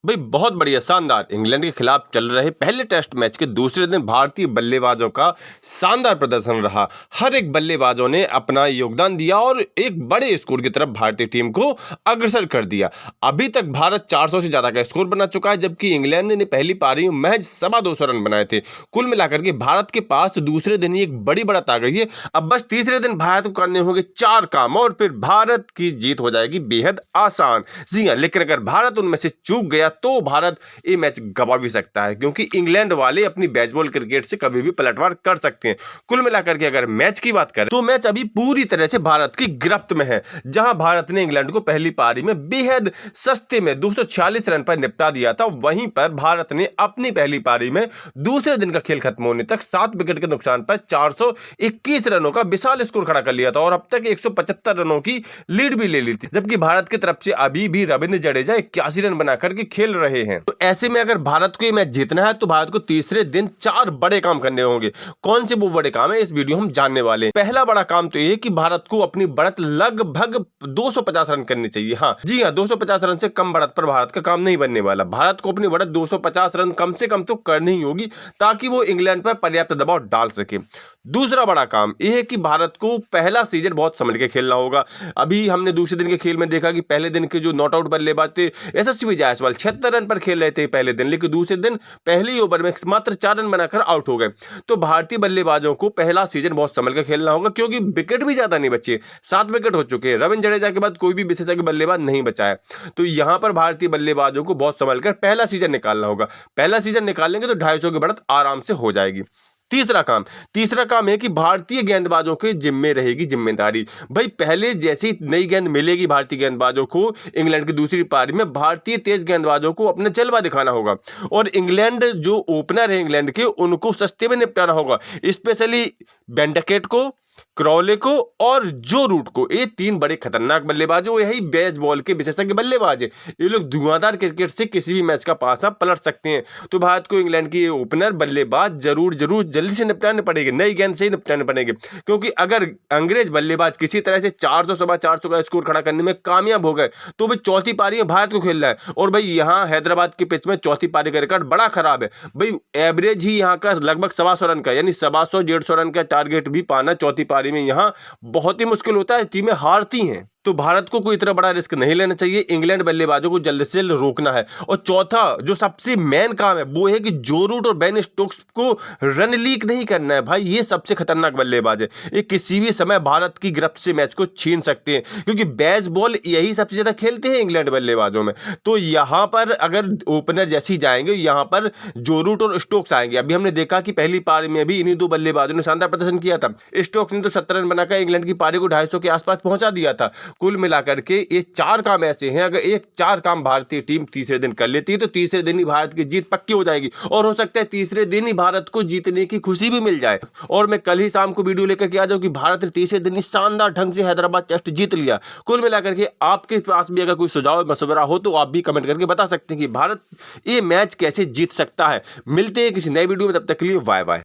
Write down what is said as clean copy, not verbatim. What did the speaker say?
भाई बहुत बढ़िया शानदार इंग्लैंड के खिलाफ चल रहे पहले टेस्ट मैच के दूसरे दिन भारतीय बल्लेबाजों का शानदार प्रदर्शन रहा। हर एक बल्लेबाजों ने अपना योगदान दिया और एक बड़े स्कोर की तरफ भारतीय टीम को अग्रसर कर दिया। अभी तक भारत 400 से ज्यादा का स्कोर बना चुका है, जबकि इंग्लैंड ने पहली पारी में महज 250 रन बनाए थे। कुल मिलाकर के भारत के पास दूसरे दिन ही एक बड़ी बढ़त आ गई है। अब बस तीसरे दिन भारत को करने होंगे 4 काम और फिर भारत की जीत हो जाएगी बेहद आसान। जी हाँ, लेकिन अगर भारत उनमें से चूक गया तो भारत ये मैच गंवा भी सकता है, क्योंकि इंग्लैंड वाले अपनी बेसबॉल क्रिकेट से कभी भी पलटवार कर सकते हैं। कुल मिलाकर के अगर मैच की बात करें तो मैच अभी पूरी तरह से भारत की गिरफ्त में है। जहां भारत ने इंग्लैंड को पहली पारी में बेहद सस्ते में 246 रन पर निपटा दिया था, वहीं पर भारत ने अपनी पहली पारी में दूसरे दिन का खेल खत्म होने तक 7 विकेट के नुकसान पर 421 रनों का विशाल स्कोर खड़ा कर लिया था और अब तक 175 रनों की लीड भी ले ली थी। जबकि भारत की तरफ से अभी भी रविंद्र जडेजा 81 रन बनाकर के खेल रहे हैं। तो ऐसे में अगर भारत को ये मैच जीतना है तो भारत को तीसरे दिन 4 बड़े काम करने होंगे। कौन से वो बड़े काम है, इस वीडियो हम जानने वाले हैं। पहला बड़ा काम तो ये कि भारत को अपनी बढ़त लगभग 250 रन करनी चाहिए। हाँ जी हाँ, 250 रन से कम बढ़त पर भारत का काम नहीं बनने वाला। भारत को अपनी बढ़त 250 रन कम से कम तो करनी ही होगी, ताकि वो इंग्लैंड पर पर्याप्त दबाव डाल सके। दूसरा बड़ा काम यह है कि भारत को पहला सीजन बहुत संभल के खेलना होगा। अभी हमने दूसरे दिन के खेल में देखा कि पहले दिन के जो नॉट आउट बल्लेबाज थे यशस्वी जायसवाल 76 रन पर खेल रहे थे पहले दिन, लेकिन दूसरे दिन पहले ओवर में मात्र 4 रन बनाकर आउट हो गए। तो भारतीय बल्लेबाजों को पहला सीजन बहुत संभल के खेलना होगा, क्योंकि विकेट भी ज्यादा नहीं बचे। 7 विकेट हो चुके हैं। रविंद्र जडेजा के बाद कोई भी विशेषज्ञ बल्लेबाज नहीं बचा है। तो यहां पर भारतीय बल्लेबाजों को बहुत संभल कर पहला सीजन निकालना होगा। पहला सीजन निकालेंगे तो 250 की बढ़त आराम से हो जाएगी। तीसरा काम है कि भारतीय गेंदबाजों के जिम्मे रहेगी जिम्मेदारी। भाई पहले जैसी नई गेंद मिलेगी भारतीय गेंदबाजों को इंग्लैंड की दूसरी पारी में, भारतीय तेज गेंदबाजों को अपना जलवा दिखाना होगा और इंग्लैंड जो ओपनर है इंग्लैंड के, उनको सस्ते में निपटाना होगा। स्पेशली बेंडकेट को, क्रॉले को और जो रूट को, ये 3 बड़े खतरनाक बल्लेबाज हो। यही बेसबॉल के विशेषज्ञ बल्लेबाज है। ये लोग धुआंधार क्रिकेट से किसी भी मैच का पासा पलट सकते हैं। तो भारत को इंग्लैंड की ओपनर बल्लेबाज जरूर जल्दी से निपटाने पड़ेंगे, नई गेंद से ही निपटाने पड़ेंगे, क्योंकि अगर अंग्रेज बल्लेबाज किसी तरह से 400 का स्कोर खड़ा करने में कामयाब हो गए तो भाई चौथी पारी में भारत को खेलना है। और भाई यहाँ हैदराबाद के पिच में चौथी पारी का रिकॉर्ड बड़ा खराब है। भाई एवरेज ही यहाँ का लगभग 125 रन का, यानी 125-150 रन का टारगेट भी पाना चौथी पारी में यहां बहुत ही मुश्किल होता है। टीमें हारती हैं। तो भारत को कोई इतना बड़ा रिस्क नहीं लेना चाहिए। इंग्लैंड बल्लेबाजों को जल्द से जल्द रोकना है। और चौथा जो सबसे मेन काम है वो है कि जो रूट और बेन स्टोक्स को रन लीक नहीं करना है। भाई ये सबसे खतरनाक बल्लेबाज है। ये किसी भी समय भारत की गिरफ्त से मैच को छीन सकते हैं, क्योंकि बेसबॉल यही सबसे ज्यादा खेलते हैं इंग्लैंड बल्लेबाजों में। तो यहां पर अगर ओपनर जैसे जाएंगे, यहां पर जो रूट और स्टोक्स आएंगे। अभी हमने देखा कि पहली पारी में भी इन्हीं 2 बल्लेबाजों ने शानदार प्रदर्शन किया था। स्टोक्स ने तो 70 रन बनाकर इंग्लैंड की पारी को 250 के आसपास पहुंचा दिया था। कुल मिलाकर के ये 4 काम ऐसे हैं, अगर एक 4 काम भारतीय टीम तीसरे दिन कर लेती है तो तीसरे दिन ही भारत की जीत पक्की हो जाएगी। और हो सकता है तीसरे दिन ही भारत को जीतने की खुशी भी मिल जाए। और मैं कल ही शाम को वीडियो लेकर के आ जाऊं कि भारत ने तीसरे दिन ही शानदार ढंग से हैदराबाद टेस्ट जीत लिया। कुल मिलाकर के आपके पास भी अगर कोई सुझाव मशवरा हो तो आप भी कमेंट करके बता सकते हैं कि भारत ये मैच कैसे जीत सकता है। मिलते हैं किसी नए वीडियो में, तब तक के लिए बाय बाय।